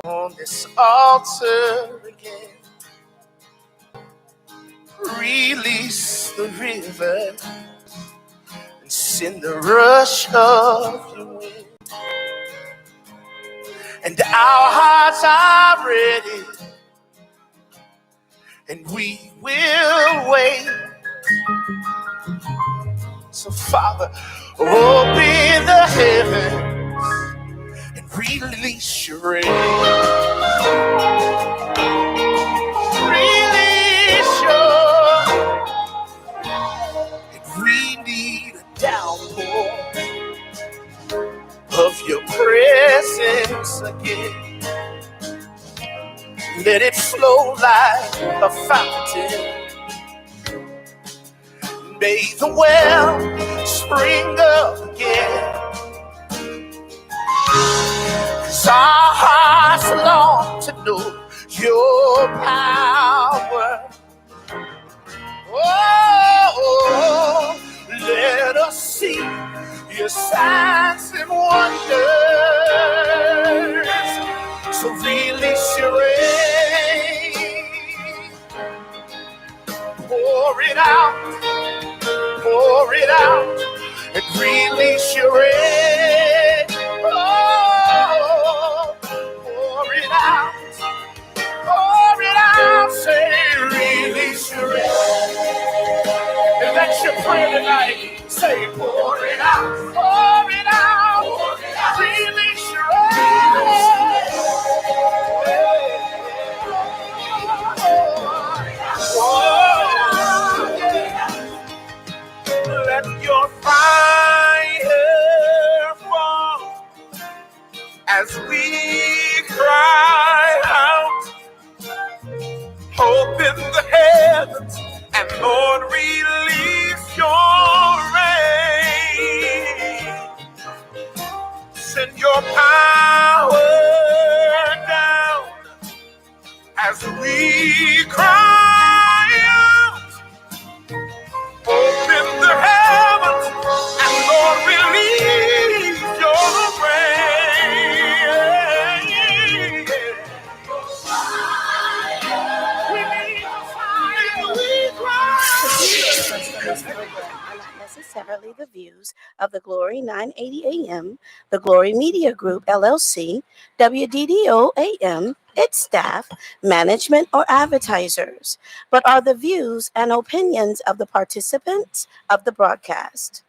on this altar again. Release the river and send the rush of your wind. And our hearts are ready, and we will wait. So Father, open the heavens and release your rain. Release your, and we need a downpour of your presence again. Let it flow like a fountain. May the well spring up again. 'Cause our hearts long to know your power. Oh, let us see your signs and wonders. So release your rain. Pour it out. Pour it out and release your rain. Oh, pour it out. Pour it out. Say, release your rain. If that's your prayer tonight, say, pour it out. Pour it out. Pour it out. Release your rain. Let your fire fall as we cry out. Open the heavens and Lord, release your rain. Send your power down as we cry out. Open the heavens and Lord, release your rain. We need fire. We cry. Are not necessarily the views of the Glory 980 AM, the Glory Media Group LLC, WDDO AM, its staff, management, or advertisers, but are the views and opinions of the participants of the broadcast.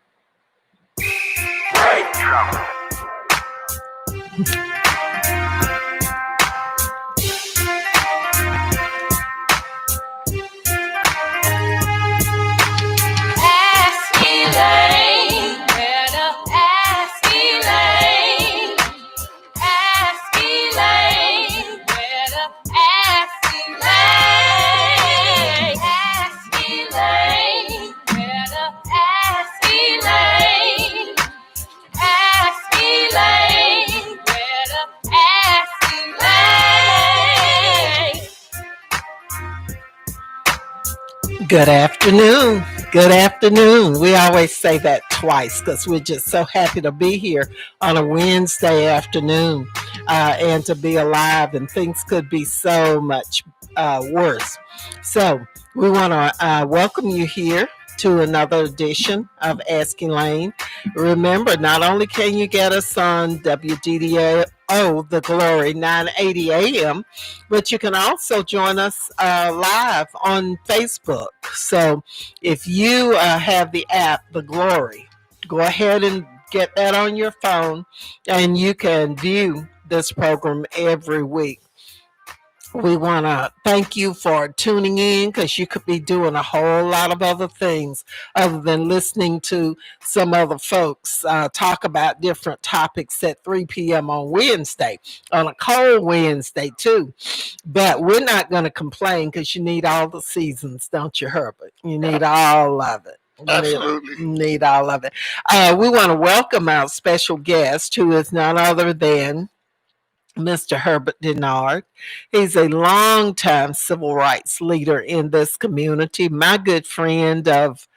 Ask Elaine, better ask Elaine. Ask Elaine, better ask Elaine. Ask Elaine, better ask Elaine. Ask Elaine, better ask Elaine. Good afternoon. Good afternoon. We always say that twice because we're just so happy to be here on a Wednesday afternoon and to be alive, and things could be so much worse. So we want to welcome you here to another edition of Ask Elaine. Remember, not only can you get us on WDDO, the Glory 980 AM, but you can also join us live on Facebook. So if you have the app, The Glory, go ahead and get that on your phone, and you can view this program every week. We want to thank you for tuning in, because you could be doing a whole lot of other things other than listening to some other folks talk about different topics at 3 p.m. on Wednesday, on a cold Wednesday too. But we're not going to complain, because you need all the seasons, don't you, Herbert? You need all of it. Absolutely. Need all of it. We want to welcome our special guest, who is none other than Mr. Herbert Denard. He's a longtime civil rights leader in this community, my good friend of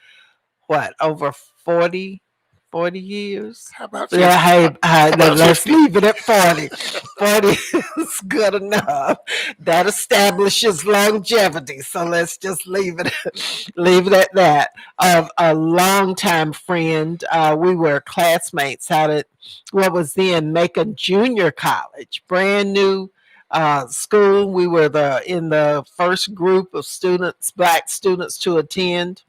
over 40 40 years. How about 50? Yeah, hey, How about let's 50? leave it at 40. 40 is good enough. That establishes longevity. So let's just leave it at that. A longtime friend, we were classmates out at what was then Macon Junior College, brand new school. We were in the first group of students, black students, to attend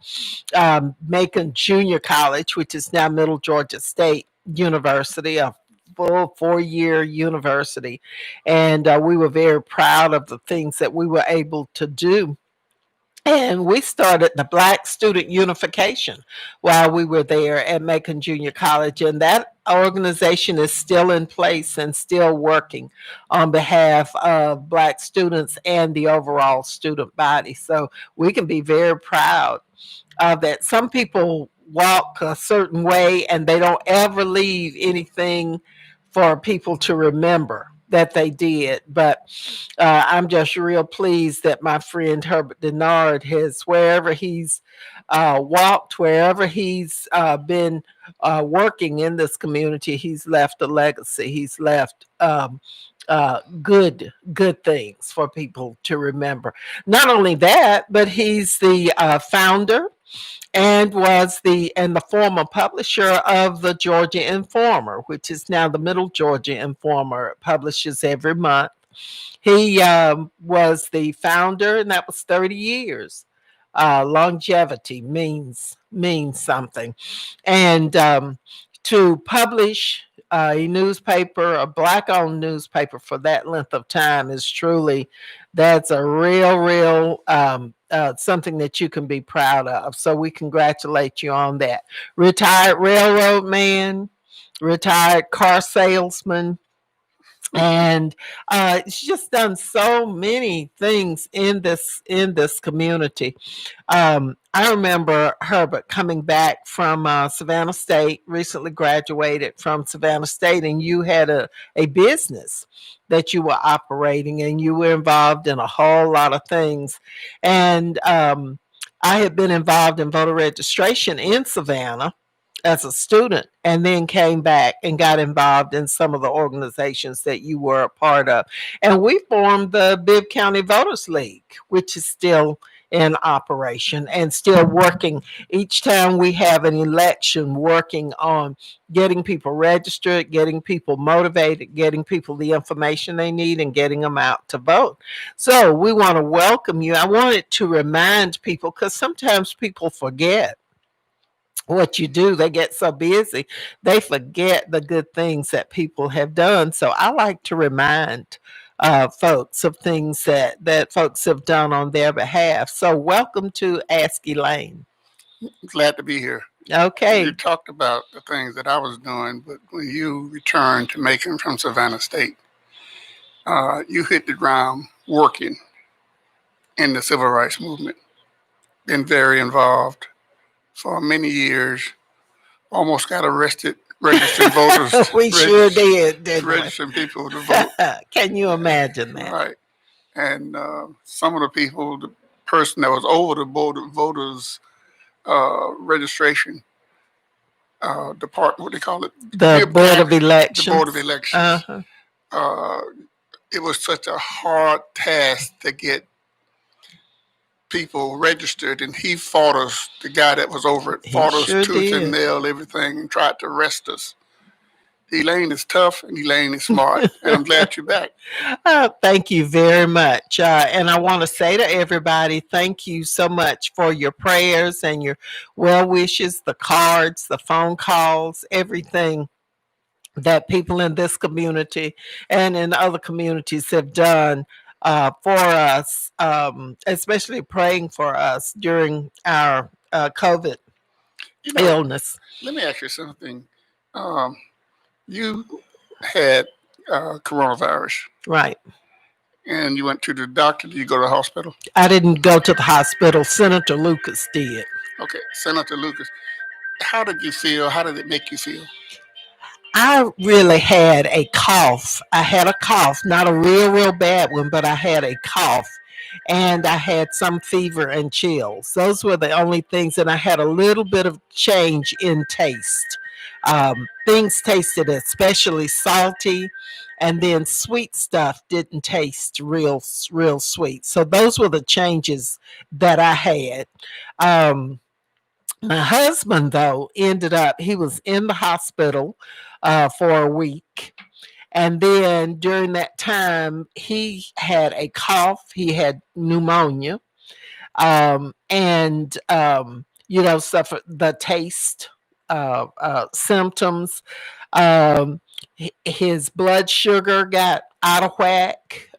Macon Junior College, which is now Middle Georgia State University, a full 4-year university. And we were very proud of the things that we were able to do. And we started the Black Student Unification while we were there at Macon Junior College. And that organization is still in place and still working on behalf of Black students and the overall student body. So we can be very proud that some people walk a certain way and they don't ever leave anything for people to remember that they did. But I'm just real pleased that my friend Herbert Denard has, wherever he's walked, wherever he's been working in this community, he's left a legacy. He's left good things for people to remember. Not only that, but he's the founder and the former publisher of the Georgia Informer, which is now the Middle Georgia Informer. It publishes every month. He was the founder, and that was 30 years. Longevity means something, and to publish a newspaper, a black-owned newspaper, for that length of time is truly, that's a real something that you can be proud of. So we congratulate you on that. Retired railroad man, retired car salesman, and it's just done so many things in this community. I remember Herbert coming back from Savannah State, recently graduated from Savannah State, and you had a business that you were operating, and you were involved in a whole lot of things. And I had been involved in voter registration in Savannah as a student, and then came back and got involved in some of the organizations that you were a part of. And we formed the Bibb County Voters League, which is still in operation and still working each time we have an election, working on getting people registered, getting people motivated, getting people the information they need, and getting them out to vote. So we want to welcome you. I wanted to remind people, because sometimes people forget what you do. They get so busy, they forget the good things that people have done. So I like to remind folks of things that folks have done on their behalf. So welcome to Ask Elaine. Glad to be here. Okay. You talked about the things that I was doing, but when you returned to Macon from Savannah State, you hit the ground working in the civil rights movement. Been very involved for many years. Almost got arrested registering voters. We sure did, didn't we? Registering people to vote. Can you imagine that? Right. And some of the people, the person that was over the voters registration department, what do they call it? The Board of Elections. The Board of Elections. Uh-huh. It was such a hard task to get people registered, and he fought us. The guy that was over it fought us tooth and nail, everything, and tried to arrest us. Elaine is tough and Elaine is smart, and I'm glad you're back. Thank you very much. And I want to say to everybody, thank you so much for your prayers and your well wishes, the cards, the phone calls, everything that people in this community and in other communities have done for us, especially praying for us during our COVID illness. Let me ask you something. You had coronavirus. Right. And you went to the doctor. Did you go to the hospital? I didn't go to the hospital. Senator Lucas did. Okay, Senator Lucas. How did you feel? How did it make you feel? I really had a cough. I had a cough, not a real bad one, but I had a cough. And I had some fever and chills. Those were the only things. And I had a little bit of change in taste. Things tasted especially salty, and then sweet stuff didn't taste real sweet. So those were the changes that I had. Um, my husband, though, ended up, he was in the hospital for a week. And then during that time, he had a cough, he had pneumonia, and suffered the taste symptoms. Um, his blood sugar got out of whack.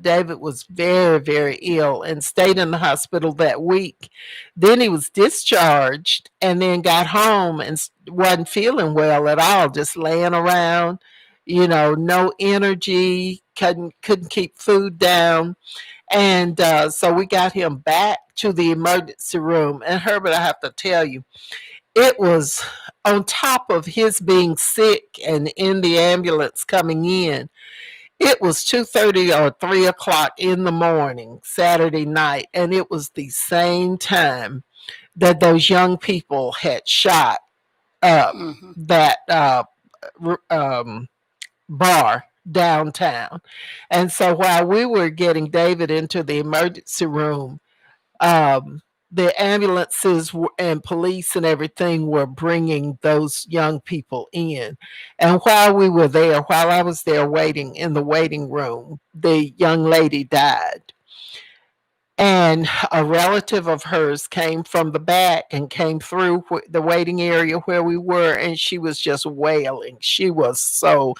David was very, very ill and stayed in the hospital that week. Then he was discharged and then got home and wasn't feeling well at all, just laying around, no energy, couldn't keep food down. And so we got him back to the emergency room. And Herbert, I have to tell you, it was on top of his being sick and in the ambulance coming in. It was 2:30 or 3 o'clock in the morning, Saturday night, and it was the same time that those young people had shot up that bar downtown. And so while we were getting David into the emergency room, the ambulances and police and everything were bringing those young people in. And while we were there, while I was there waiting in the waiting room, the young lady died. And a relative of hers came from the back and came through the waiting area where we were, and she was just wailing. She was so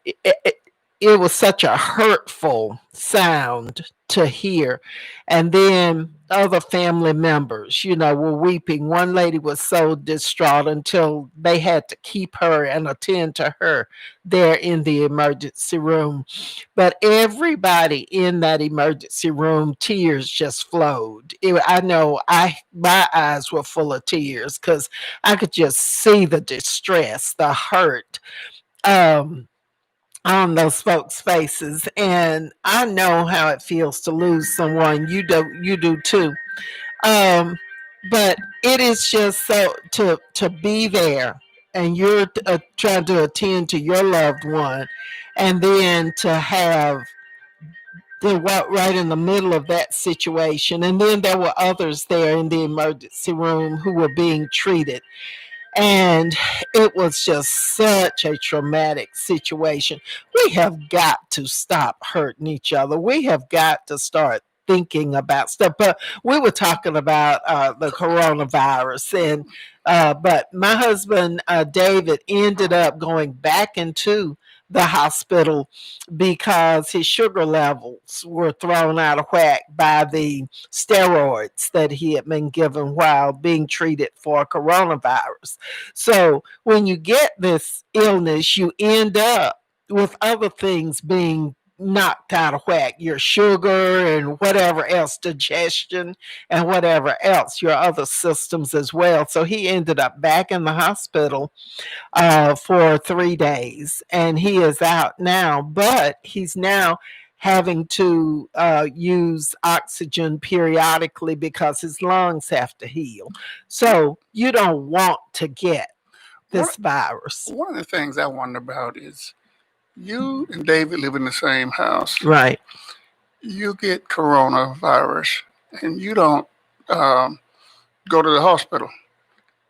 it, it, it was such a hurtful sound to hear. And then other family members, were weeping. One lady was so distraught until they had to keep her and attend to her there in the emergency room. But everybody in that emergency room, tears just flowed. I know my eyes were full of tears because I could just see the distress, the hurt. Um, on those folks' faces, and I know how it feels to lose someone. You do too. Um, but it is just so to be there, and you're trying to attend to your loved one, and then to have to walk right in the middle of that situation, and then there were others there in the emergency room who were being treated, and it was just such a traumatic situation. We have got to stop hurting each other. We have got to start thinking about stuff. But we were talking about the coronavirus, and but my husband David ended up going back into the hospital because his sugar levels were thrown out of whack by the steroids that he had been given while being treated for coronavirus. So when you get this illness, you end up with other things being knocked out of whack, your sugar and whatever else, digestion and whatever else, your other systems as well. So he ended up back in the hospital for 3 days, and he is out now, but he's now having to use oxygen periodically because his lungs have to heal. So you don't want to get this virus. One of the things I wonder about is you and David live in the same house. Right. You get coronavirus and you don't go to the hospital.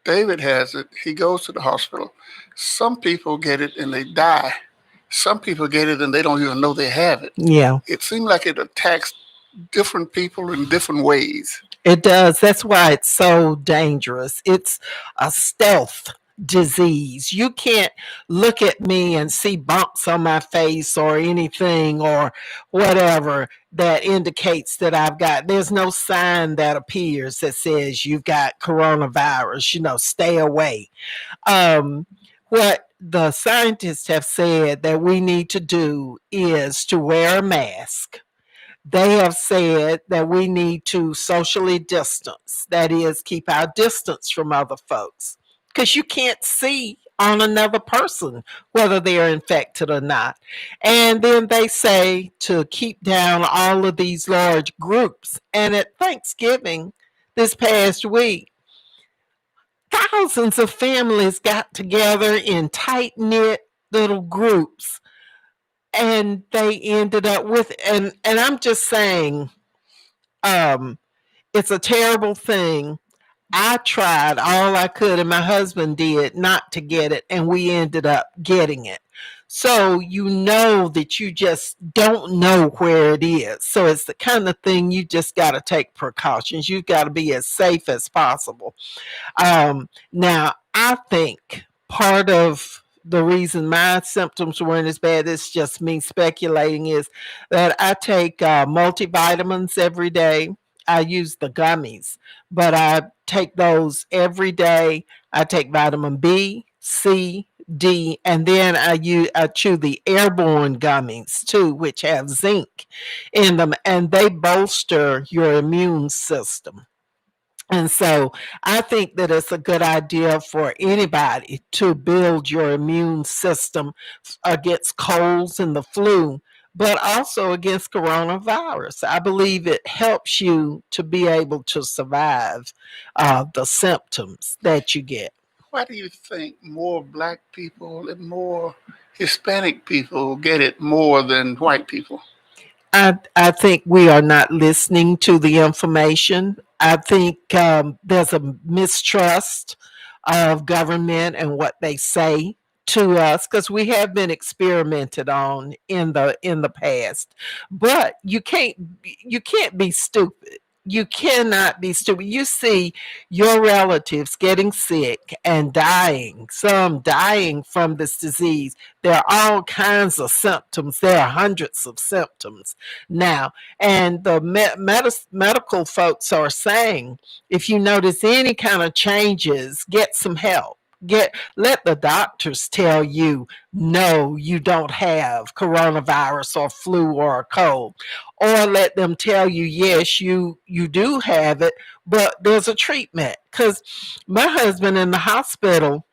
David has it. He goes to the hospital. Some people get it and they die. Some people get it and they don't even know they have it. Yeah. It seems like it attacks different people in different ways. It does. That's why it's so dangerous. It's a stealth disease. You can't look at me and see bumps on my face or anything or whatever that indicates that I've got, there's no sign that appears that says you've got coronavirus, stay away. What the scientists have said that we need to do is to wear a mask. They have said that we need to socially distance, that is, keep our distance from other folks, because you can't see on another person whether they're infected or not. And then they say to keep down all of these large groups. And at Thanksgiving this past week, thousands of families got together in tight knit little groups, and they ended up with, and I'm just saying, it's a terrible thing. I tried all I could, and my husband did, not to get it, and we ended up getting it. So you know that you just don't know where it is. So it's the kind of thing you just got to take precautions. You've got to be as safe as possible. Now, I think part of the reason my symptoms weren't as bad, it's just me speculating, is that I take multivitamins every day. I use the gummies, but I take those every day. I take vitamin B, C, D, and then I chew the airborne gummies too, which have zinc in them, and they bolster your immune system. And so I think that it's a good idea for anybody to build your immune system against colds and the flu, but also against coronavirus. I believe it helps you to be able to survive the symptoms that you get. Why do you think more black people and more Hispanic people get it more than white people? I think we are not listening to the information. I think there's a mistrust of government and what they say to us, because we have been experimented on in the past. But you can't be stupid. You cannot be stupid. You see your relatives getting sick and dying, some dying from this disease. There are all kinds of symptoms. There are hundreds of symptoms now. And the medical folks are saying, if you notice any kind of changes, get some help. Let the doctors tell you, no, you don't have coronavirus or flu or a cold, or let them tell you, yes, you do have it, but there's a treatment. Because my husband in the hospital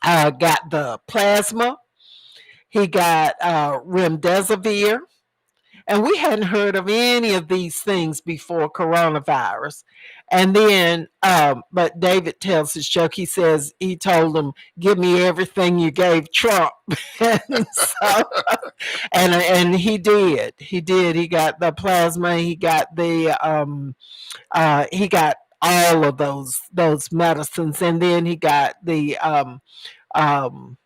got the plasma, he got remdesivir, and we hadn't heard of any of these things before coronavirus. And then, but David tells his joke. He says he told him, "Give me everything you gave Trump," and so, and he did. He did. He got the plasma. He got all of those medicines, and then he got the um,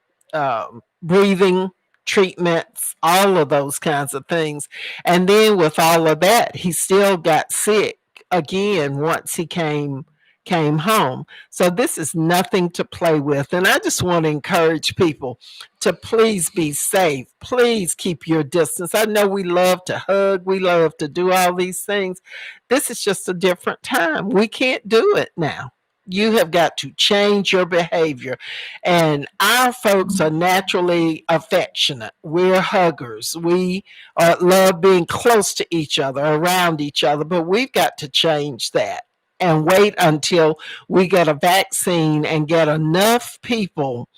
breathing treatments, all of those kinds of things. And then with all of that, he still got sick again once he came home. So this is nothing to play with. And I just want to encourage people to please be safe. Please keep your distance. I know we love to hug, we love to do all these things. This is just a different time. We can't do it now. You have got to change your behavior. And our folks are naturally affectionate. We're huggers. We love being close to each other, around each other, but we've got to change that and wait until we get a vaccine and get enough people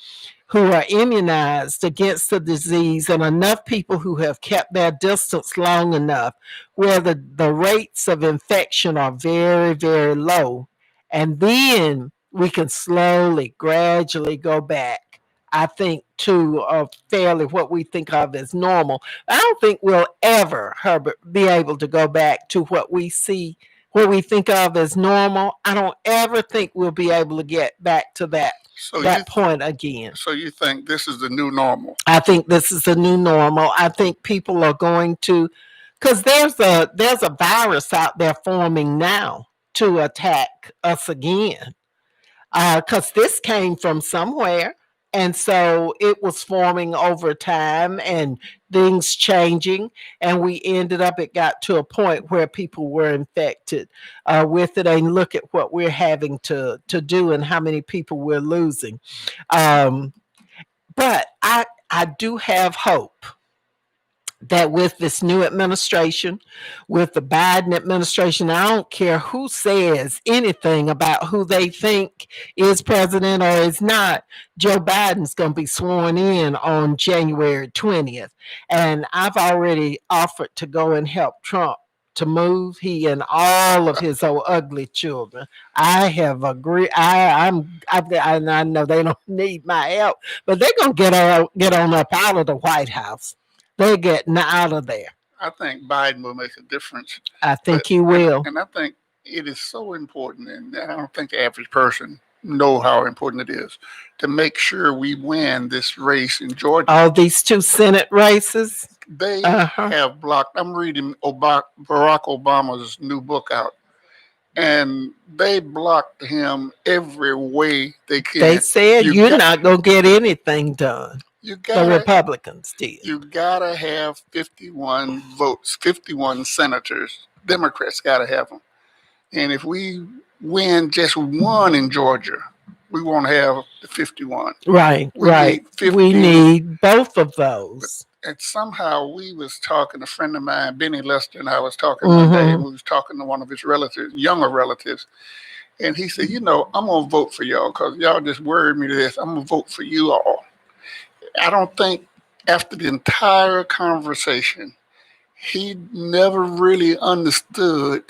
who are immunized against the disease and enough people who have kept their distance long enough where the rates of infection are very, very low. And then we can slowly, gradually go back, I think, to a fairly what we think of as normal. I don't think we'll ever, Herbert, be able to go back to what we see, what we think of as normal. I don't ever think we'll be able to get back to that point again. So you think this is the new normal? I think this is the new normal. I think people are going to, because there's a virus out there forming now to attack us again. Because this came from somewhere. And so it was forming over time and things changing. And we ended up, it got to a point where people were infected with it. And look at what we're having to do and how many people we're losing. But I do have hope that with this new administration, with the Biden administration, I don't care who says anything about who they think is president or is not, Joe Biden's going to be sworn in on January 20th. And I've already offered to go and help Trump to move. He and all of his old ugly children. I have agreed. I know they don't need my help, but they're gonna get on up out of the White House. They're getting out of there. I think Biden will make a difference. I think he will. And I think it is so important, and I don't think the average person know how important it is to make sure we win this race in Georgia. All these 2 Senate races. They have blocked. I'm reading Barack Obama's new book out, and they blocked him every way they can. They said you're not going to get anything done. The Republicans did. You got to have 51 votes, 51 senators. Democrats got to have them. And if we win just one in Georgia, we won't have the 51. Right, we need both of those. And somehow we was talking, a friend of mine, Benny Lester, and I was talking one day, and we was talking to one of his relatives, younger relatives. And he said, I'm going to vote for y'all because y'all just worried me to this. I'm going to vote for you all. I don't think after the entire conversation, he never really understood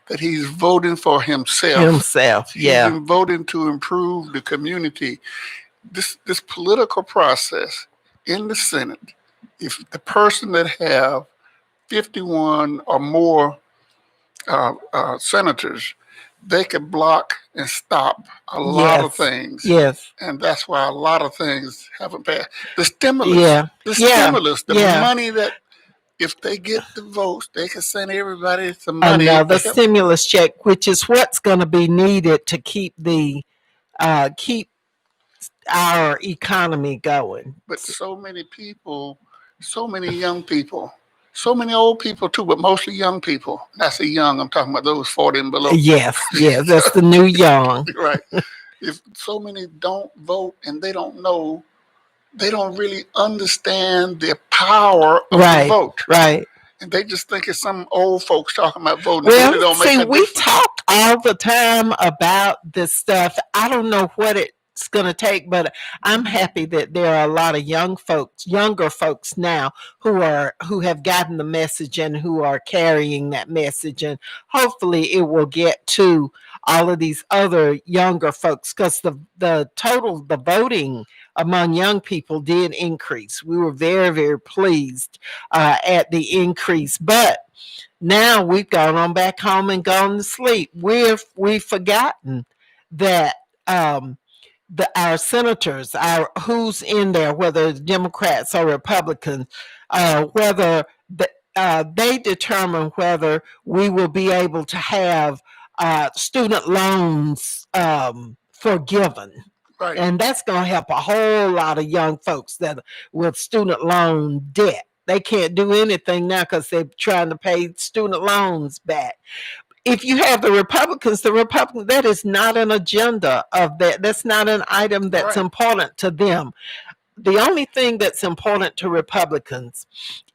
that he's voting for himself. He's been voting to improve the community. This political process in the Senate, if the person that have 51 or more senators, they could block and stop a lot of things. Yes. And that's why a lot of things haven't passed. The stimulus, the money that if they get the votes, they can send everybody some money. Another stimulus check, which is what's going to be needed to keep our economy going. But so many people, so many young people, so many old people too, but mostly young people. I say young, I'm talking about those 40 and below. Yes, that's the new young. Right. If so many don't vote and they don't know, they don't really understand the power of the vote. Right. And they just think it's some old folks talking about voting. Well, really don't make we talk all the time about this stuff. I don't know what it's going to take, but I'm happy that there are a lot of younger folks now who have gotten the message and who are carrying that message. And hopefully it will get to all of these other younger folks because the voting among young people did increase. We were very, very pleased at the increase, but now we've gone on back home and gone to sleep. We've forgotten that our senators, who's in there, whether Democrats or Republicans, whether they determine whether we will be able to have student loans forgiven. Right. And that's going to help a whole lot of young folks that with student loan debt. They can't do anything now because they're trying to pay student loans back. If you have the Republicans, that is not an agenda of that. That's not an item that's important to them. The only thing that's important to Republicans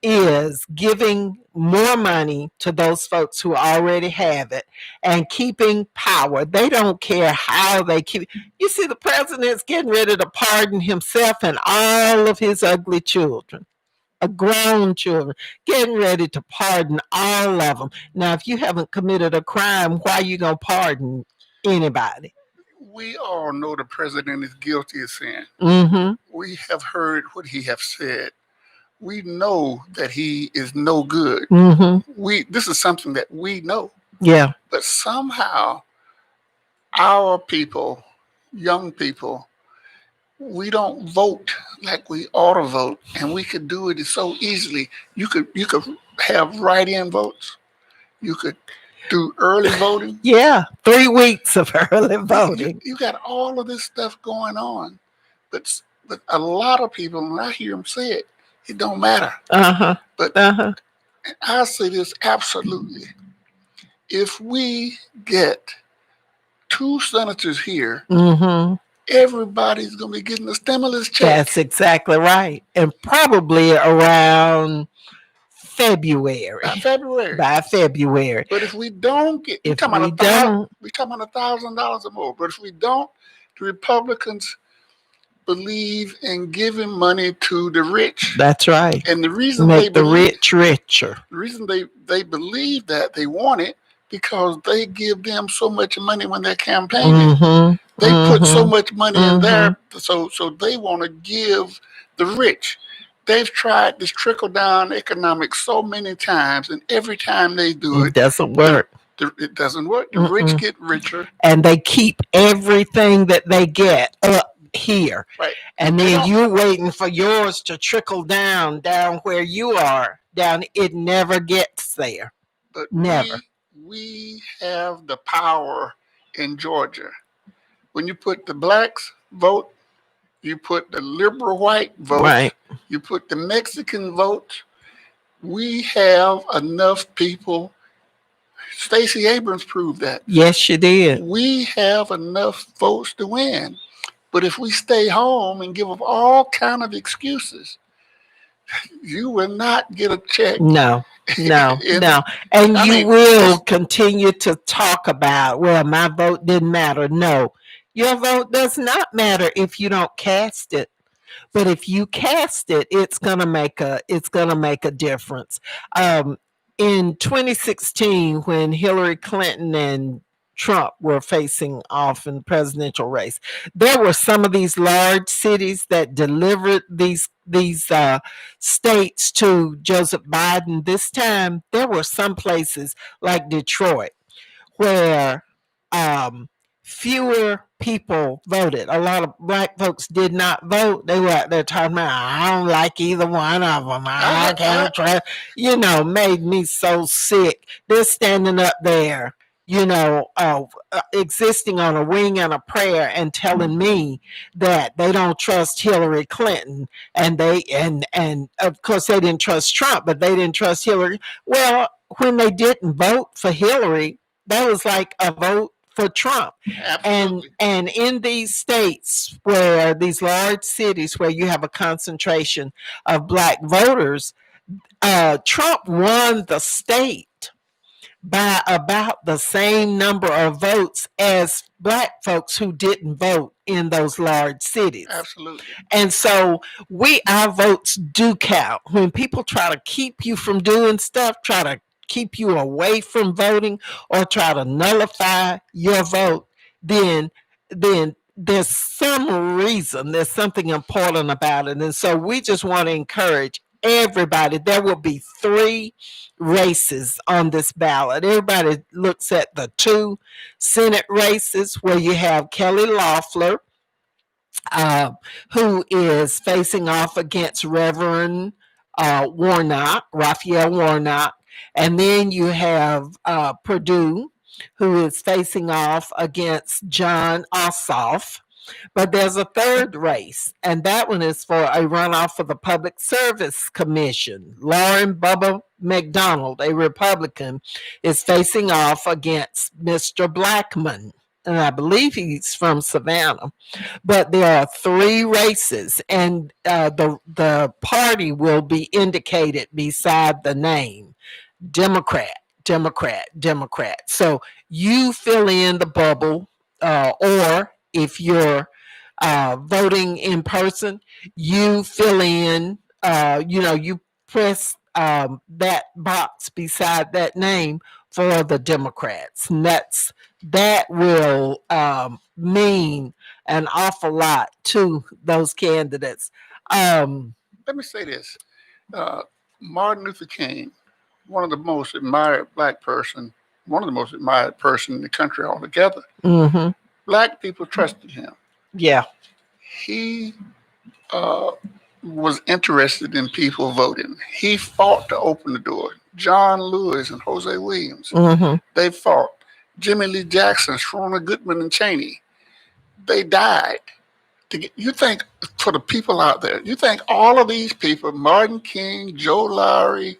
is giving more money to those folks who already have it and keeping power. They don't care how they keep. You see, the president's getting ready to pardon himself and all of his ugly children. Grown children, getting ready to pardon all of them. Now, if you haven't committed a crime, why are you going to pardon anybody? We all know the president is guilty of sin. Mm-hmm. We have heard what he has said. We know that he is no good. Mm-hmm. This is something that we know. Yeah. But somehow, our people, young people, we don't vote like we ought to vote, and we could do it so easily. You could have write-in votes. You could do early voting. Yeah, 3 weeks of early voting. You got all of this stuff going on, but a lot of people, when I hear them say it don't matter. But I say this absolutely: if we get 2 senators here. Mm-hmm. Everybody's going to be getting a stimulus check. That's exactly right. And probably around February. By February. But if we don't get, we're talking about $1,000 or more. But if we don't, the Republicans believe in giving money to the rich. That's right. And the reason Make the rich richer. The reason they believe that, they want it because they give them so much money when they're campaigning. Mm-hmm. They put so Mm-hmm. much money in there, so they want to give the rich. They've tried this trickle down economics so many times, and every time they do It doesn't work. it doesn't work. The rich get richer, and they keep everything that they get up here. right? And then you're waiting for yours to trickle down where you are. Down, it never gets there. But never. We have the power in Georgia. When you put the blacks vote, you put the liberal white vote, right. You put the Mexican vote. We have enough people. Stacey Abrams proved that. Yes, she did. We have enough votes to win. But if we stay home and give up all kind of excuses, you will not get a check. No. And you will continue to talk about, well, my vote didn't matter. No, your vote does not matter if you don't cast it. But if you cast it, it's gonna make a difference. In 2016, when Hillary Clinton and Trump were facing off in the presidential race, there were some of these large cities that delivered these states to Joseph Biden. This time, there were some places like Detroit where fewer people voted. A lot of black folks did not vote. They were out there talking about, I don't like either one of them. I can't try. Made me so sick. They're standing up there, existing on a wing and a prayer and telling me that they don't trust Hillary Clinton, and of course they didn't trust Trump, but they didn't trust Hillary. Well, when they didn't vote for Hillary, that was like a vote for Trump. Absolutely. And in these states where these large cities where you have a concentration of black voters, Trump won the state by about the same number of votes as black folks who didn't vote in those large cities. Absolutely. And so our votes do count. When people try to keep you from doing stuff, try to keep you away from voting or try to nullify your vote, then there's some reason, there's something important about it. And so we just want to encourage everybody. There will be 3 races on this ballot. Everybody looks at the 2 Senate races where you have Kelly Loeffler, who is facing off against Reverend Raphael Warnock. And then you have Perdue, who is facing off against John Ossoff. But there's a 3rd race, and that one is for a runoff for the Public Service Commission. Lauren Bubba McDonald, a Republican, is facing off against Mr. Blackman. And I believe he's from Savannah. But there are 3 races, and the party will be indicated beside the name. Democrat. So you fill in the bubble, or if you're voting in person, you fill in, you press that box beside that name for the Democrats. And that will mean an awful lot to those candidates. Let me say this. Martin Luther King, one of the most admired person in the country altogether. Mm-hmm. Black people trusted him. Yeah. He was interested in people voting. He fought to open the door. John Lewis and Jose Williams, they fought. Jimmy Lee Jackson, Schroeder Goodman, and Cheney, they died. You think, for the people out there, you think all of these people, Martin King, Joe Lowry,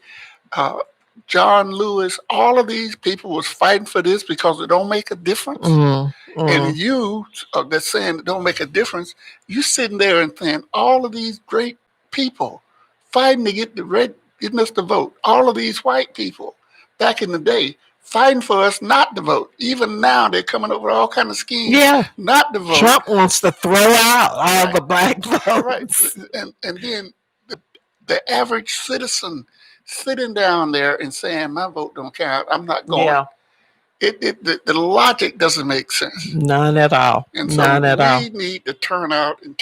John Lewis, all of these people was fighting for this because it don't make a difference? And you that's saying it don't make a difference, you sitting there and saying all of these great people fighting to getting us to vote. All of these white people back in the day fighting for us not to vote. Even now, they're coming up with all kind of schemes not to vote. Trump wants to throw out all the black votes. Right. And then the average citizen sitting down there and saying, my vote don't count, I'm not going. Yeah. The logic doesn't make sense. None at all. And so we need to turn out in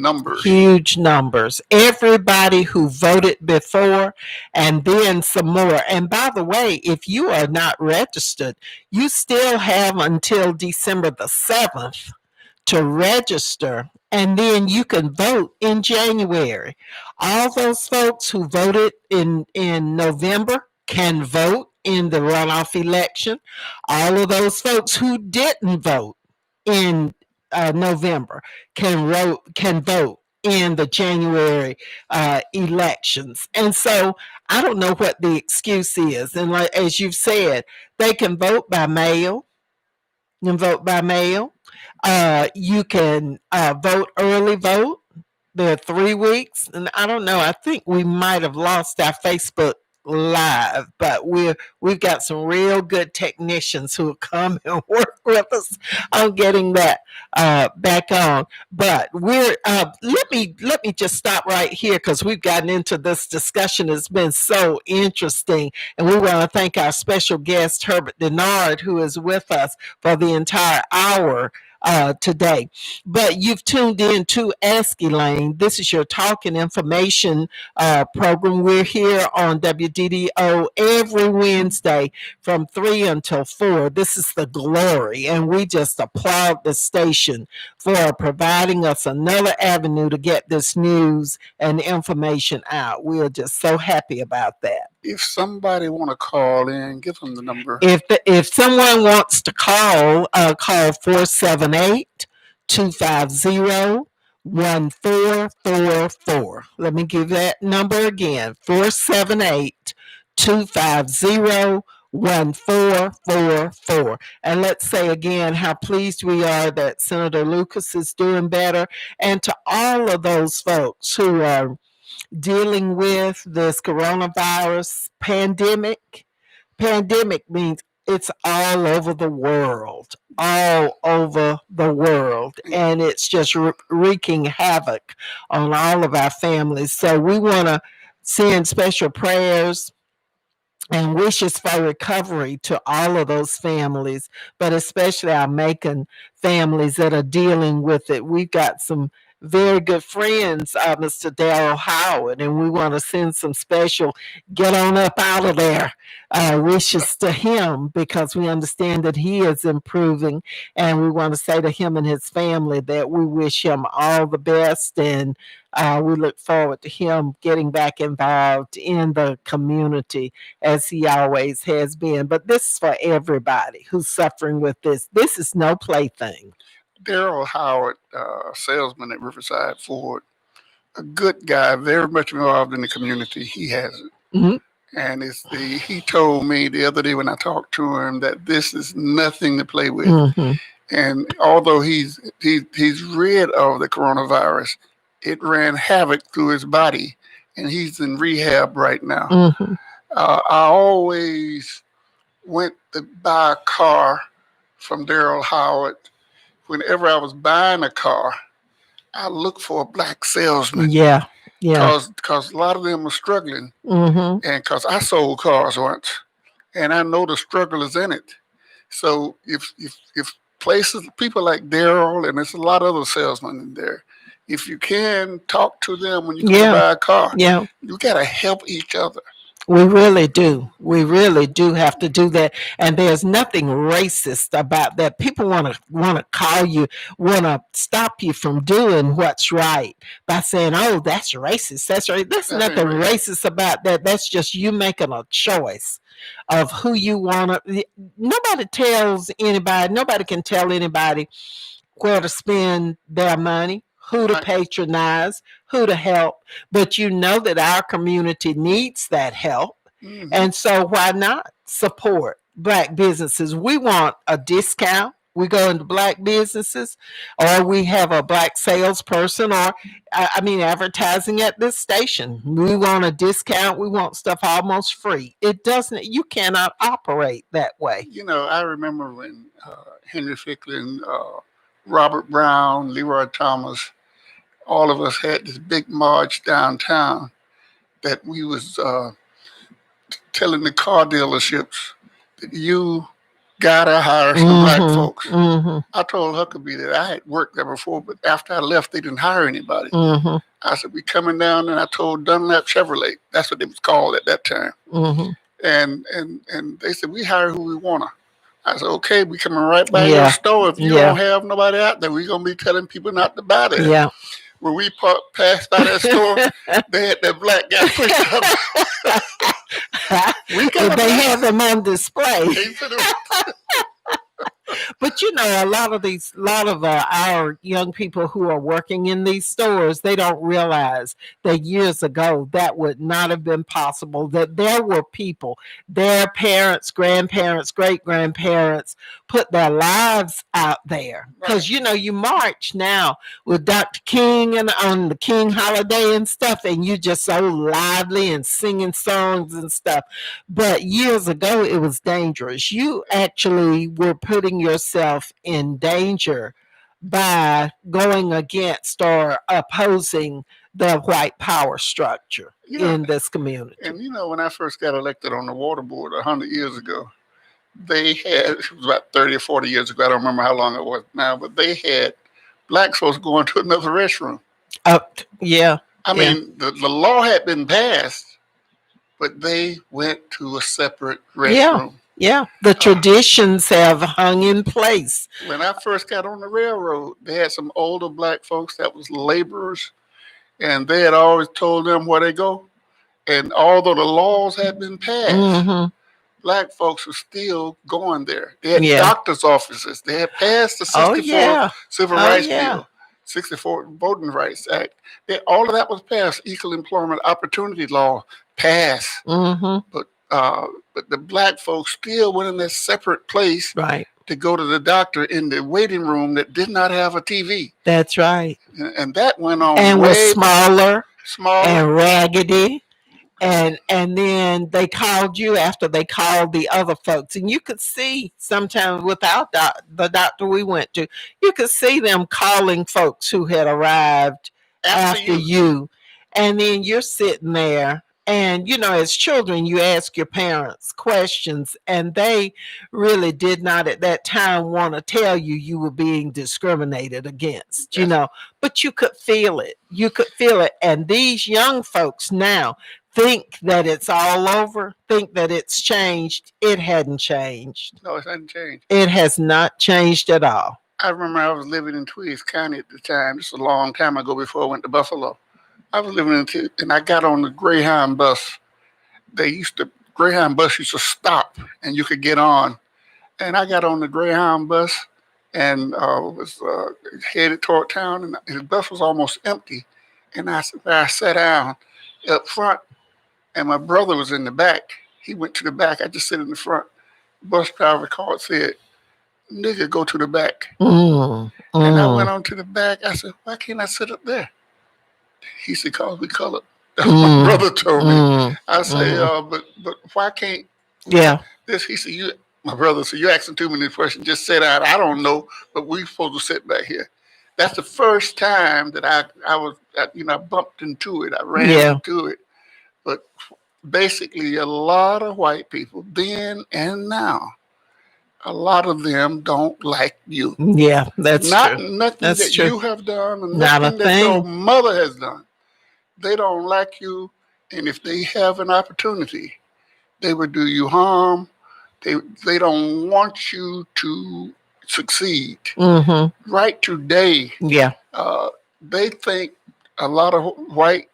numbers. Huge numbers. Everybody who voted before and then some more. And by the way, if you are not registered, you still have until December the 7th to register, and then you can vote in January. All those folks who voted in November can vote in the runoff election. All of those folks who didn't vote in November can vote in the January elections. And so I don't know what the excuse is. And like, as you've said, they can vote by mail. You can vote by mail. You can vote early vote. There are 3 weeks, and I don't know. I think we might have lost our Facebook Live, but we've got some real good technicians who will come and work with us on getting that back on. But we're let me just stop right here because we've gotten into this discussion. It's been so interesting, and we want to thank our special guest Herbert Denard, who is with us for the entire hour today. But you've tuned in to Ask Elaine. This is your talk and information program. We're here on WDDO every Wednesday from 3 until 4. This is the glory, and we just applaud the station for providing us another avenue to get this news and information out. We are just so happy about that. If somebody want to call in, give them the number. If someone wants to call 478-250-1444. Let me give that number again, 478-250-1444. And let's say again how pleased we are that Senator Lucas is doing better, and to all of those folks who are dealing with this coronavirus pandemic. Pandemic means it's all over the world, and it's just wreaking havoc on all of our families. So we want to send special prayers and wishes for recovery to all of those families, but especially our Macon families that are dealing with it. We've got some very good friends, Mr. Darrell Howard, and we want to send some special get on up out of there wishes to him, because we understand that he is improving, and we want to say to him and his family that we wish him all the best, and we look forward to him getting back involved in the community as he always has been. But this is for everybody who's suffering with this. This is no plaything. Darrell Howard, salesman at Riverside Ford, a good guy, very much involved in the community. He has it. Mm-hmm. And he told me the other day when I talked to him that this is nothing to play with. Mm-hmm. And although he's rid of the coronavirus, it ran havoc through his body, and he's in rehab right now. Mm-hmm. I always went to buy a car from Darrell Howard. Whenever I was buying a car, I looked for a black salesman. Yeah. Because a lot of them were struggling. Mm-hmm. And because I sold cars once, and I know the struggle is in it. So if places, people like Darrell, and there's a lot of other salesmen in there, if you can talk to them when you go buy a car, you got to help each other. We really do. We really do have to do that. And there's nothing racist about that. People want to call you, want to stop you from doing what's right by saying, oh, that's racist. That's right. There's nothing racist about that. That's just you making a choice of who you want to. Nobody can tell anybody where to spend their money, who to patronize, who to help. But you know that our community needs that help. Mm-hmm. And so why not support Black businesses? We want a discount. We go into black businesses, or we have a black salesperson, or I mean, advertising at this station. We want a discount. We want stuff almost free. It doesn't. You cannot operate that way. You know, I remember when Henry Ficklin, Robert Brown, Leroy Thomas, all of us had this big march downtown that we was telling the car dealerships that you gotta hire some black folks. I told Huckabee that I had worked there before, but after I left, they didn't hire anybody. I said, we coming down, and I told Dunlap Chevrolet, that's what it was called at that time. And they said, we hire who we wanna. I said, okay, we coming right by your store. If you don't have nobody out there, we're gonna be telling people not to buy there. Yeah. When we passed by that store, they had that black guy pushed up. They have them on display. But you know, a lot of our young people who are working in these stores, they don't realize that years ago that would not have been possible. That there were people, their parents, grandparents, great grandparents, put their lives out there. Because you know, you march now with Dr. King and on the King holiday and stuff, and you're just so lively and singing songs and stuff. But years ago, it was dangerous. You actually were putting yourself in danger by going against or opposing the white power structure in this community. And you know, when I first got elected on the water board 100 years ago, they had, it was about 30 or 40 years ago, I don't remember how long it was now, but they had black folks going to another restroom. I mean, the law had been passed, but they went to a separate restroom. Yeah, the traditions have hung in place. When I first got on the railroad, they had some older black folks that was laborers, and they had always told them where they go. And although the laws had been passed, black folks were still going there. They had doctor's offices. They had passed the 64 Civil Rights Bill, 64 Voting Rights Act. All of that was passed. Equal Employment Opportunity Law passed. But the black folks still went in this separate place to go to the doctor in the waiting room that did not have a TV. That's right. And that went on and was smaller and raggedy. And then they called you after they called the other folks. And you could see sometimes without the doctor we went to, you could see them calling folks who had arrived after you. And then you're sitting there. And, you know, as children, you ask your parents questions, and they really did not at that time want to tell you you were being discriminated against, you know, but you could feel it. You could feel it. And these young folks now think that it's all over, think that it's changed. It hadn't changed. No, it hadn't changed. It has not changed at all. I remember I was living in Tweeds County at the time. This is a long time ago before I went to Buffalo. I was living in, and I got on the Greyhound bus. Greyhound bus used to stop, and you could get on. And I got on the Greyhound bus and was headed toward town, and the bus was almost empty. And I sat down up front, and my brother was in the back. He went to the back. I just sit in the front. Bus driver called, said, "Nigga, go to the back." And I went on to the back. I said, "Why can't I sit up there?" He said, "Cause we colored." That's what my brother told me. I say, but why can't this? He said, my brother said, "You're asking too many questions. Just sit down." I don't know, but we supposed to sit back here. That's the first time that I bumped into it. I ran into it. But basically, a lot of white people then and now, a lot of them don't like you. Yeah, that's true. Nothing that's that true. you have done, or nothing that your mother has done. They don't like you, and if they have an opportunity, they would do you harm. They don't want you to succeed. Right today, they think a lot of white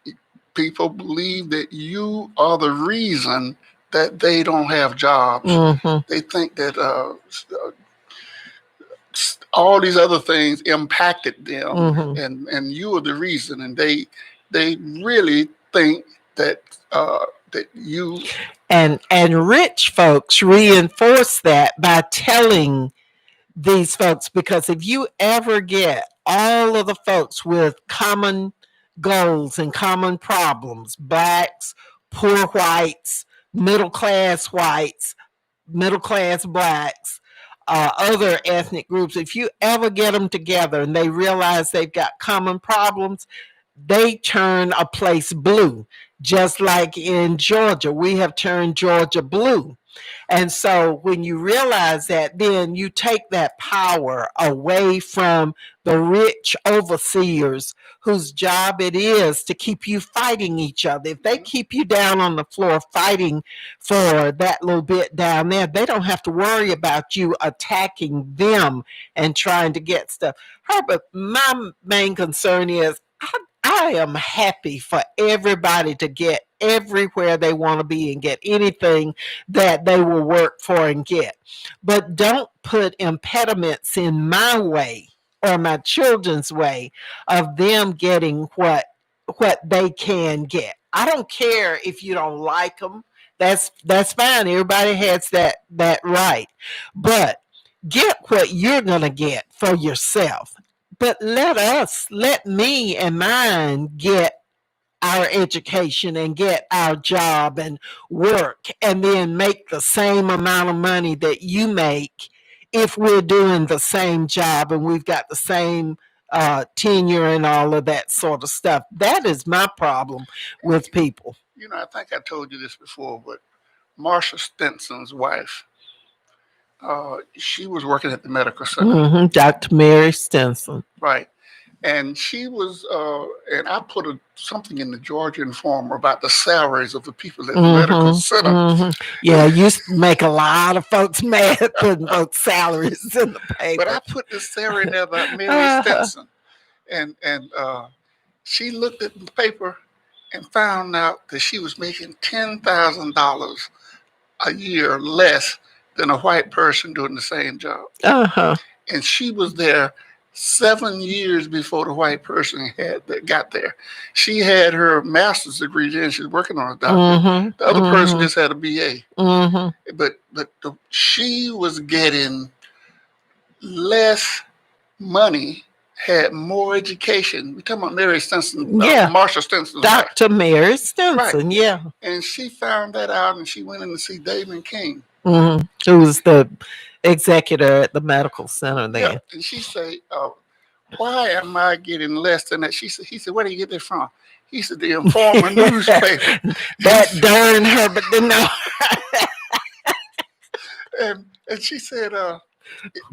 people believe that you are the reason that they don't have jobs. They think that all these other things impacted them, and you are the reason. And they really think that that you and rich folks reinforce that by telling these folks, because if you ever get all of the folks with common goals and common problems, blacks, poor whites, middle class whites, middle class blacks, other ethnic groups, if you ever get them together and they realize they've got common problems, they turn a place blue. Just like in Georgia, we have turned Georgia blue. And so when you realize that, then you take that power away from the rich overseers whose job it is to keep you fighting each other. If they keep you down on the floor fighting for that little bit down there, they don't have to worry about you attacking them and trying to get stuff. Herbert, my main concern is I am happy for everybody to get everywhere they want to be and get anything that they will work for and get. But don't put impediments in my way or my children's way of them getting what they can get. I don't care if you don't like them. That's fine. Everybody has that right. But get what you're going to get for yourself. But let me and mine get our education and get our job and work and then make the same amount of money that you make if we're doing the same job and we've got the same tenure and all of that sort of stuff. That is my problem with people. You know, I think I told you this before, but Marsha Stinson's wife, she was working at the medical center. Dr. Mary Stinson. Right. And she was, and I put something in the Georgia Informer about the salaries of the people at the medical center. Yeah, you make a lot of folks mad putting folks' salaries in the paper. But I put this salary there about Mary Stinson. And she looked at the paper and found out that she was making $10,000 a year less than a white person doing the same job. And she was there 7 years before the white person got there. She had her master's degree then. She was working on a doctorate. The other person just had a BA. But she was getting less money, had more education. We're talking about Mary Stinson, Marsha Stinson. Dr. Mary Stinson, right. Yeah. And she found that out and she went in to see David King. Who was the executor at the medical center there. Yeah. And she said, why am I getting less than that? He said, where do you get that from? He said, the Informer newspaper. That darn her, but then no. and she said,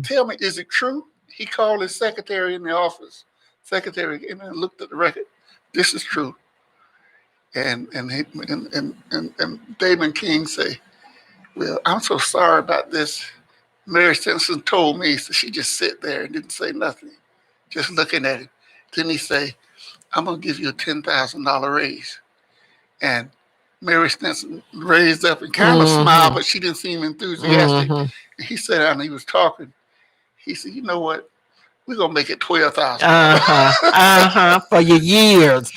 tell me, is it true? He called his secretary in the office. Secretary came in and looked at the record. This is true. And David King say, well, I'm so sorry about this. Mary Stinson told me, so she just sit there and didn't say nothing, just looking at him. Then he say, I'm going to give you a $10,000 raise. And Mary Stinson raised up and kind of smiled, but she didn't seem enthusiastic. And he sat down and he was talking. He said, you know what? We're going to make it $12,000. For your years.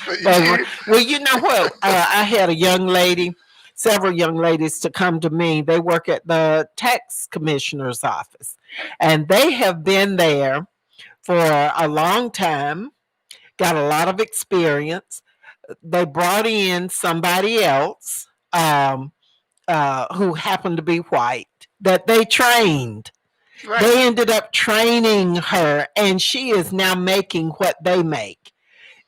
Well, you know what? I had a young lady, several young ladies to come to me. They work at the tax commissioner's office, and they have been there for a long time, got a lot of experience. They brought in somebody else who happened to be white that they trained. Right. They ended up training her, and she is now making what they make.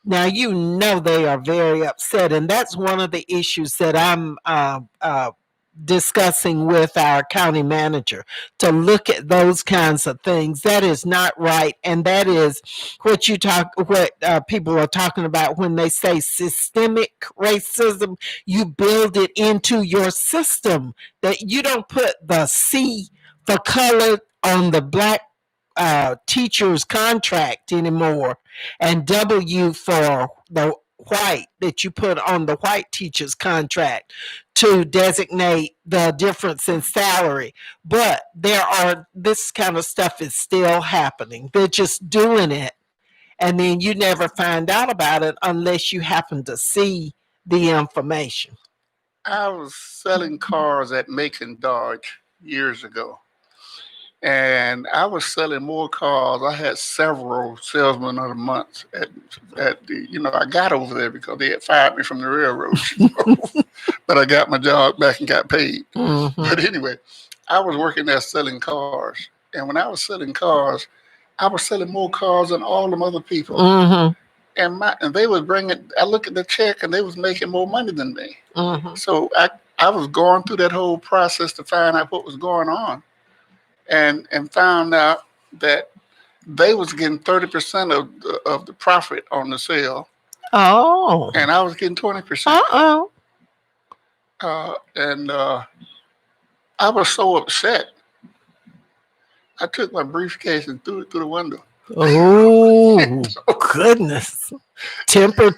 Now, you know they are very upset, and that's one of the issues that I'm discussing with our county manager, to look at those kinds of things. That is not right, and that is what people are talking about when they say systemic racism. You build it into your system, that you don't put the C for color on the black teacher's contract anymore, and W for the white that you put on the white teacher's contract to designate the difference in salary. But this kind of stuff is still happening. They're just doing it, and then you never find out about it unless you happen to see the information. I was selling cars at Macon Dodge years ago. And I was selling more cars. I had several salesmen of the month at the, I got over there because they had fired me from the railroad. But I got my job back and got paid. Mm-hmm. But anyway, I was working there selling cars. And when I was selling cars, I was selling more cars than all them other people. Mm-hmm. And they was bringing, I look at the check and they was making more money than me. Mm-hmm. So I was going through that whole process to find out what was going on. And found out that they was getting 30% of the profit on the sale. Oh. And I was getting 20%. Uh-oh. And I was so upset. I took my briefcase and threw it through the window. Oh, goodness. Temper.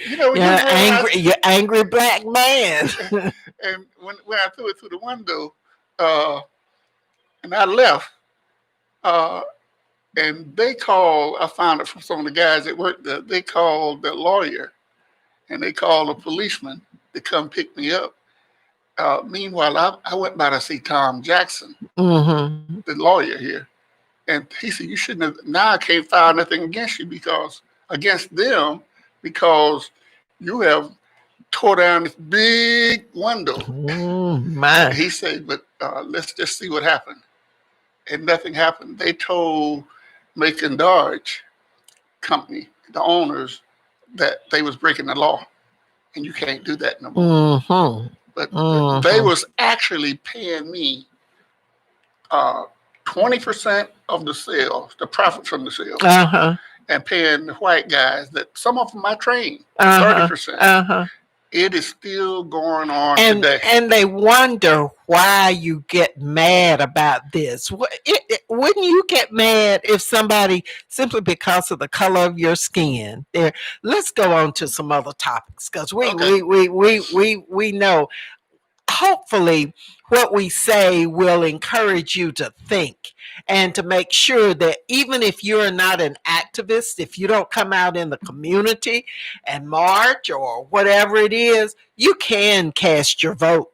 You're angry black man. And when I threw it through the window, and I left, and they called, I found it from some of the guys that worked there, they called the lawyer, and they called a policeman to come pick me up. Meanwhile, I went by to see Tom Jackson, mm-hmm. the lawyer here. And he said, you shouldn't have, now I can't file nothing against them because you have tore down this big window. Oh, my. He said, but let's just see what happened. And nothing happened. They told Macon Dodge company, the owners, that they was breaking the law. And you can't do that no more. Mm-hmm. But they was actually paying me 20% of the sales, the profit from the sales, and paying the white guys that some of them I trained 30%. It is still going on today. And they wonder why you get mad about this. Wouldn't you get mad if somebody, simply because of the color of your skin? Let's go on to some other topics because we know. Hopefully, what we say will encourage you to think and to make sure that even if you're not an activist, if you don't come out in the community and march or whatever it is, you can cast your vote.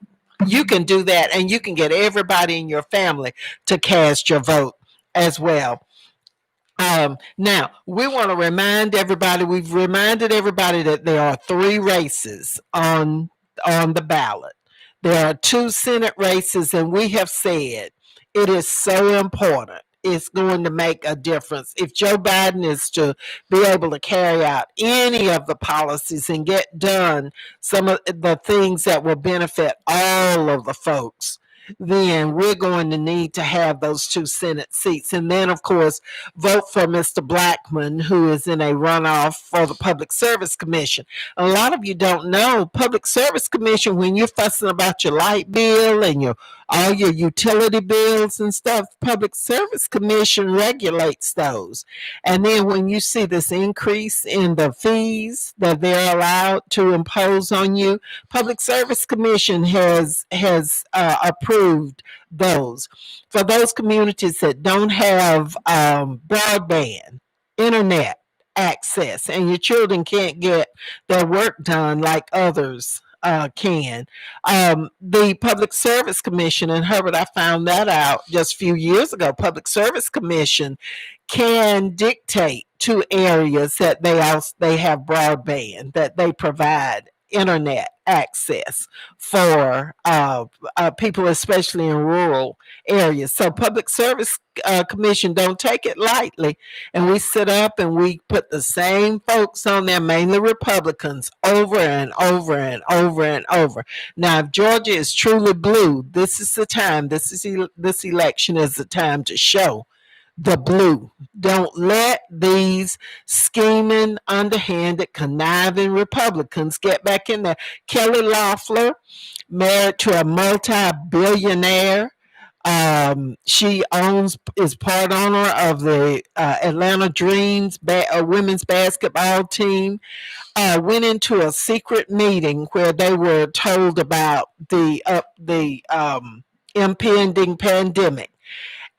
You can do that, and you can get everybody in your family to cast your vote as well. Now, we want to remind everybody, we've reminded everybody that there are 3 races on the ballot. There are 2 Senate races, and we have said it is so important. It's going to make a difference. If Joe Biden is to be able to carry out any of the policies and get done some of the things that will benefit all of the folks, then we're going to need to have those 2 Senate seats. And then, of course, vote for Mr. Blackman, who is in a runoff for the Public Service Commission. A lot of you don't know, Public Service Commission, when you're fussing about your light bill and all your utility bills and stuff, Public Service Commission regulates those. And then when you see this increase in the fees that they're allowed to impose on you, Public Service Commission has approved those. For those communities that don't have broadband, internet access, and your children can't get their work done like others can. The Public Service Commission, and Herbert, I found that out just a few years ago, Public Service Commission can dictate to areas that they have broadband, that they provide internet access for people, especially in rural areas. So Public Service Commission don't take it lightly. And we sit up and we put the same folks on there, mainly Republicans, over and over and over and over. Now, if Georgia is truly blue, this is the time, this election is the time to show the blue. Don't let these scheming, underhanded, conniving Republicans get back in there. Kelly Loeffler, married to a multi-billionaire. She is part owner of the Atlanta Dreams women's basketball team. Went into a secret meeting where they were told about the impending pandemic.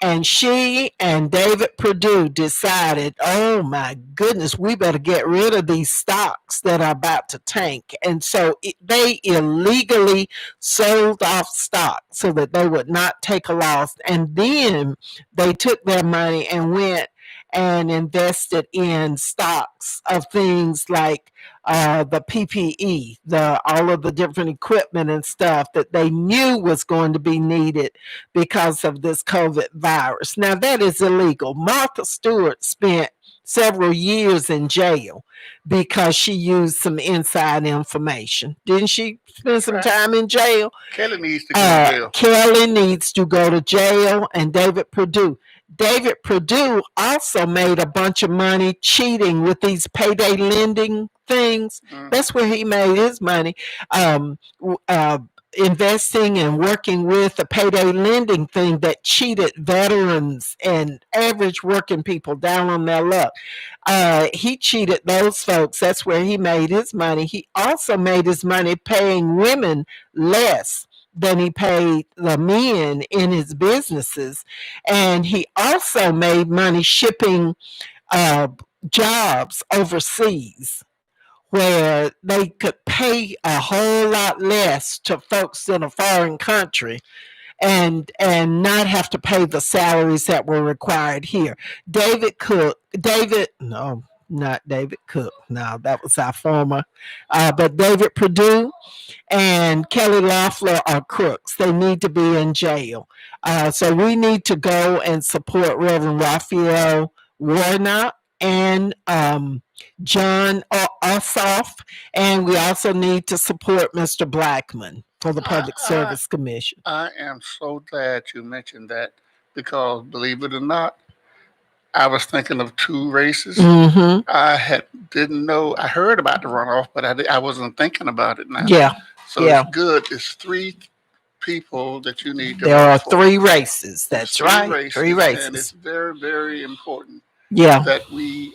And she and David Perdue decided, oh my goodness, we better get rid of these stocks that are about to tank. And so they illegally sold off stock so that they would not take a loss. And then they took their money and went and invested in stocks of things like the PPE, all of the different equipment and stuff that they knew was going to be needed because of this COVID virus. Now, that is illegal. Martha Stewart spent several years in jail because she used some inside information. Didn't she spend some time in jail? Kelly needs to go to jail. Kelly needs to go to jail, and David Perdue. David Perdue also made a bunch of money cheating with these payday lending things. That's where he made his money. Investing and working with a payday lending thing that cheated veterans and average working people down on their luck. He cheated those folks. That's where he made his money. He also made his money paying women less than he paid the men in his businesses. And he also made money shipping jobs overseas, where they could pay a whole lot less to folks in a foreign country and not have to pay the salaries that were required here. Not David Cook. No, that was our former. But David Perdue and Kelly Loeffler are crooks. They need to be in jail. So we need to go and support Reverend Raphael Warnock and John Ossoff, and we also need to support Mr. Blackman for the Public Service Commission. I am so glad you mentioned that, because believe it or not, I was thinking of two races. I didn't know. I heard about the runoff, but I wasn't thinking about it now. Yeah. So it's good. It's three people that you need to. There are three races. That's right. Three races. And it's very, very important. Yeah. That we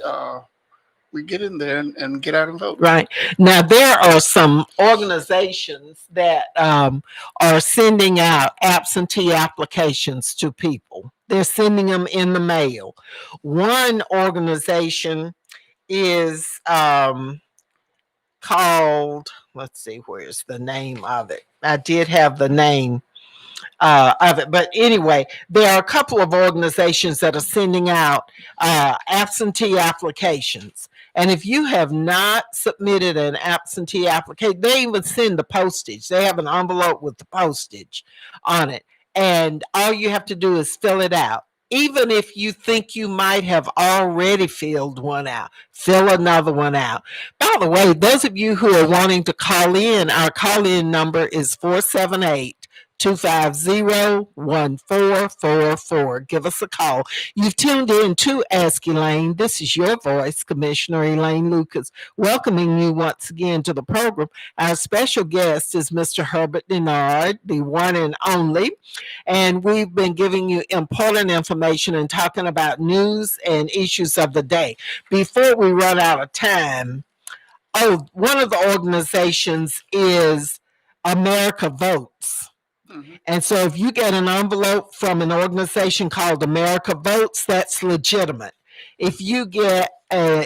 get in there and get out and vote. Right. Now, there are some organizations that are sending out absentee applications to people. They're sending them in the mail. One organization is called, let's see, where's the name of it? I did have the name of it. But anyway, there are a couple of organizations that are sending out absentee applications. And if you have not submitted an absentee application, they even send the postage. They have an envelope with the postage on it. And all you have to do is fill it out. Even if you think you might have already filled one out, fill another one out. By the way, those of you who are wanting to call in, our call-in number is 478-250-1444. Give us a call. You've tuned in to Ask Elaine. This is your voice, Commissioner Elaine Lucas, welcoming you once again to the program. Our special guest is Mr. Herbert Denard, the one and only. And we've been giving you important information and talking about news and issues of the day. Before we run out of time, one of the organizations is America Votes. And so if you get an envelope from an organization called America Votes, that's legitimate. If you get another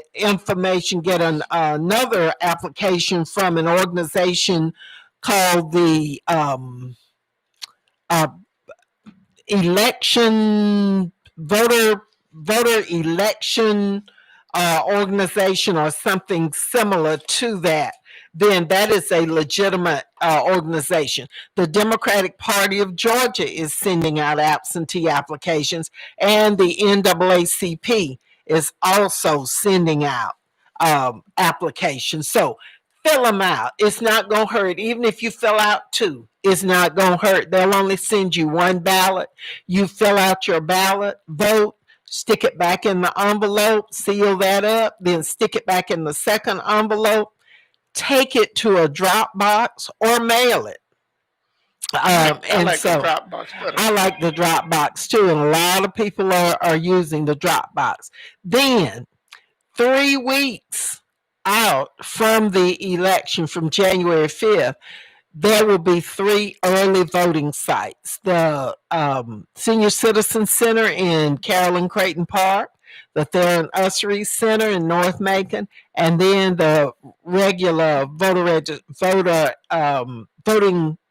application from an organization called the voter election organization or something similar to that, then that is a legitimate organization. The Democratic Party of Georgia is sending out absentee applications, and the NAACP is also sending out applications. So fill them out. It's not going to hurt. Even if you fill out two, it's not going to hurt. They'll only send you one ballot. You fill out your ballot, vote, stick it back in the envelope, seal that up, then stick it back in the second envelope, take it to a drop box or mail it. I like the drop box better. I like the drop box too, and a lot of people are using the drop box. Then 3 weeks out from the election, from January 5th, there will be 3 early voting sites: the Senior Citizen Center in Carolyn Creighton Park, the Theron Ussery Center in North Macon, and then the regular voting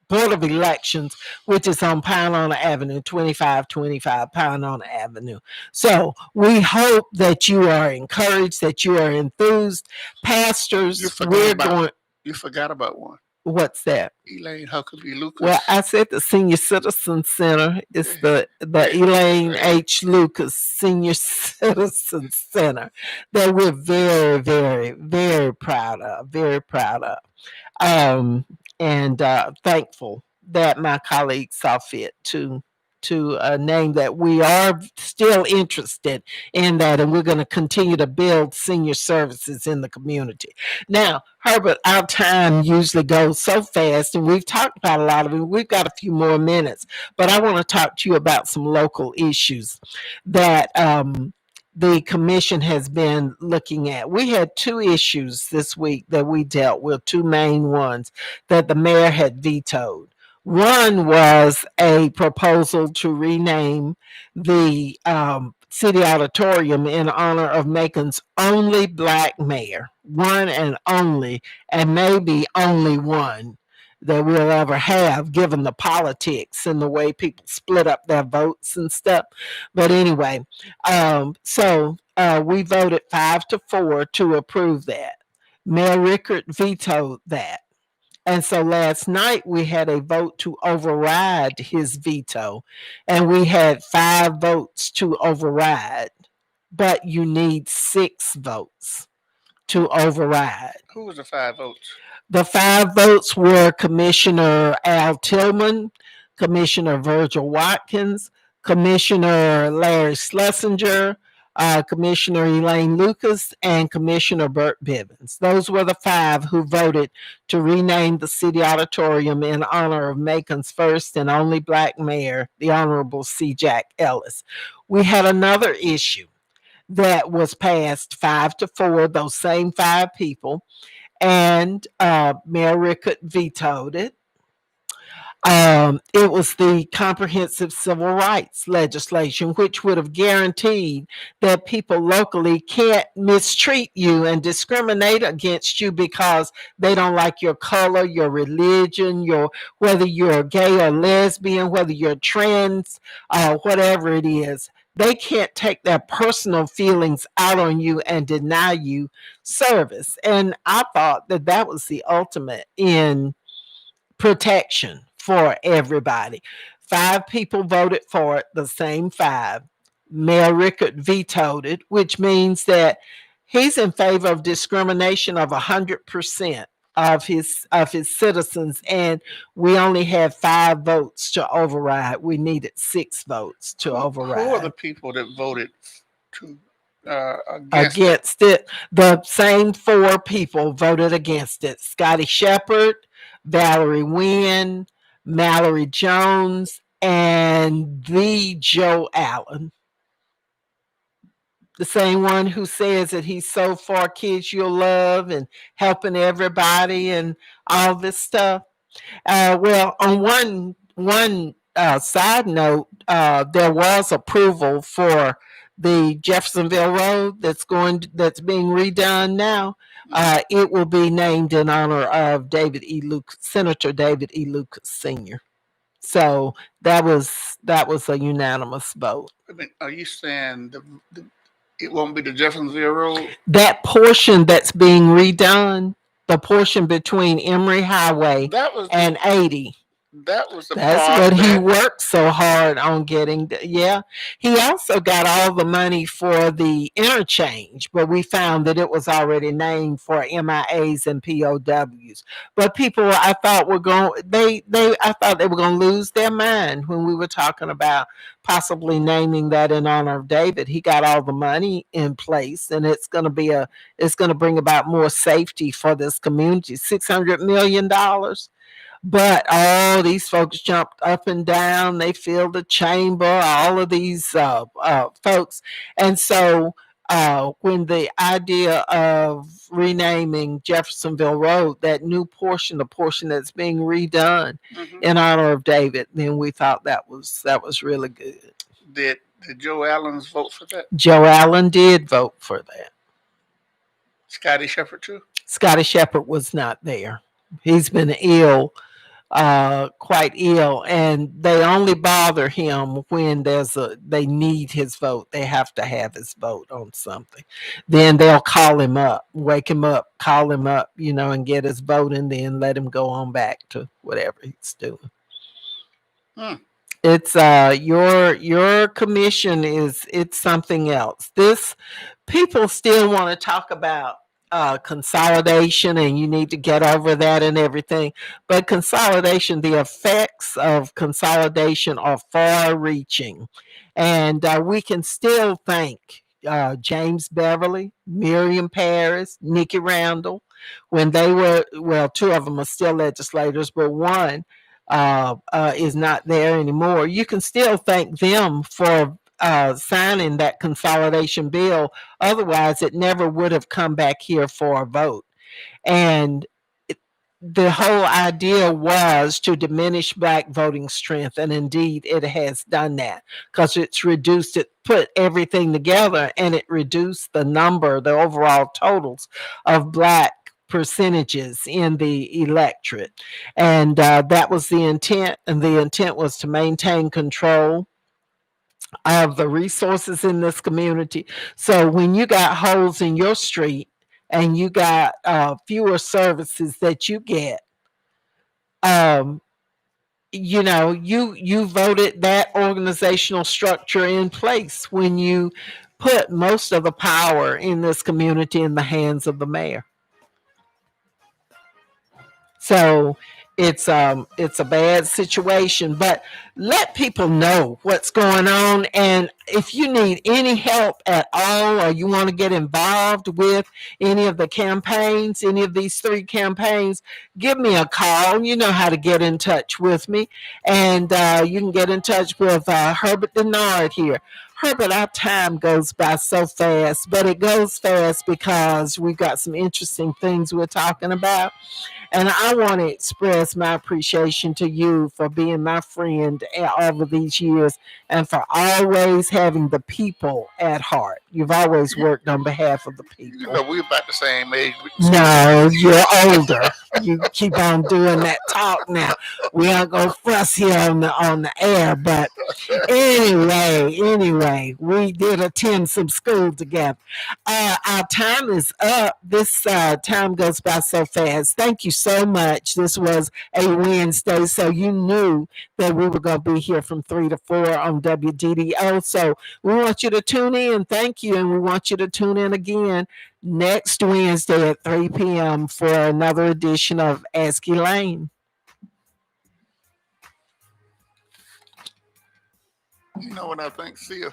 Board of Elections, which is on Pioneer Avenue, 2525 Pioneer Avenue. So we hope that you are encouraged, that you are enthused. Pastors, You forgot about one. What's that? Elaine Huckabee Lucas. Well, I said the Senior Citizen Center. It's the Elaine H. Lucas Senior Citizen Center that we're very, very, very proud of. Very proud of. And thankful that my colleagues saw fit to name that. We are still interested in that, and we're going to continue to build senior services in the community. Now, Herbert, our time usually goes so fast, and we've talked about a lot of it. We've got a few more minutes, but I want to talk to you about some local issues that the commission has been looking at. We had 2 issues this week that we dealt with, 2 main ones that the mayor had vetoed. One was a proposal to rename the city auditorium in honor of Macon's only Black mayor, one and only, and maybe only one that we'll ever have, given the politics and the way people split up their votes and stuff. But anyway, so we voted 5-4 to approve that. Mayor Rickard vetoed that. And so last night we had a vote to override his veto, and we had 5 votes to override, but you need 6 votes to override. Who was the 5 votes? The 5 votes were Commissioner Al Tillman, Commissioner Virgil Watkins, Commissioner Larry Schlesinger, Commissioner Elaine Lucas, and Commissioner Burt Bivens. Those were the 5 who voted to rename the city auditorium in honor of Macon's first and only Black mayor, the Honorable C. Jack Ellis. We had another issue that was passed 5-4, those same 5 people, and Mayor Rickard vetoed it. It was the comprehensive civil rights legislation, which would have guaranteed that people locally can't mistreat you and discriminate against you because they don't like your color, your religion, whether you're gay or lesbian, whether you're trans, whatever it is. They can't take their personal feelings out on you and deny you service. And I thought that that was the ultimate in protection for everybody. 5 people voted for it, the same 5. Mayor Rickard vetoed it, which means that he's in favor of discrimination of 100% of his citizens, and we only had 5 votes to override. We needed 6 votes to override. Who are the people that voted to against it? The same 4 people voted against it: Scotty Shepard, Valerie Wynn, Mallory Jones, and the Joe Allen. The same one who says that he's so for kids you'll love and helping everybody and all this stuff. Well, on one side note, there was approval for the Jeffersonville Road that's being redone now. It will be named in honor of Senator David E. Lucas Sr. So that was a unanimous vote. I mean, are you saying it won't be the Jeffersonville Road? That portion that's being redone, the portion between Emory Highway and 80. That's what he worked so hard on getting. Yeah. He also got all the money for the interchange, but we found that it was already named for MIAs and POWs. But people, I thought were going to lose their mind when we were talking about possibly naming that in honor of David. He got all the money in place, and it's going to bring about more safety for this community. $600 million. But all these folks jumped up and down. They filled the chamber, all of these folks. And so when the idea of renaming Jeffersonville Road, that new portion, the portion that's being redone in honor of David, then we thought that was really good. Did Joe Allen's vote for that? Joe Allen did vote for that. Scotty Shepherd too? Scotty Shepherd was not there. He's been ill, quite ill, and they only bother him when they need his vote. They have to have his vote on something. Then they'll call him up, wake him up, call him up, and get his vote, and then let him go on back to whatever he's doing. It's your commission it's something else. This people still want to talk about consolidation, and you need to get over that and everything. But consolidation, the effects of consolidation are far reaching. And we can still thank James Beverly, Miriam Paris, Nikki Randall, when they were, two of them are still legislators, but one is not there anymore. You can still thank them for signing that consolidation bill. Otherwise, it never would have come back here for a vote. And the whole idea was to diminish Black voting strength. And indeed, it has done that, because it's reduced it, put everything together, and it reduced the overall totals of Black percentages in the electorate. And that was the intent. And the intent was to maintain control of the resources in this community. So when you got holes in your street and you got fewer services that you get, you voted that organizational structure in place when you put most of the power in this community in the hands of the mayor. So it's a bad situation, but let people know what's going on. And if you need any help at all, or you want to get involved with any of the campaigns, any of these 3 campaigns, give me a call. You know how to get in touch with me. And you can get in touch with Herbert Denard here. Herbert, our time goes by so fast, but it goes fast because we've got some interesting things we're talking about. And I want to express my appreciation to you for being my friend over these years, and for always having the people at heart. You've always worked on behalf of the people. We're about the same age. No, you're older. You keep on doing that talk now. We aren't going to fuss here on the air. But anyway, we did attend some school together. Our time is up. This time goes by so fast. Thank you so much. This was a Wednesday, so you knew that we were going to be here from 3 to 4 on WDDO. So we want you to tune in. Thank you. And we want you to tune in again next Wednesday at 3 p.m. for another edition of Ask Elaine. You know what I think, Sia?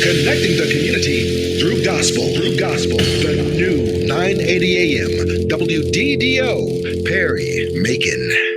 Connecting the community through gospel. The new 980 AM WDDO Perry Macon.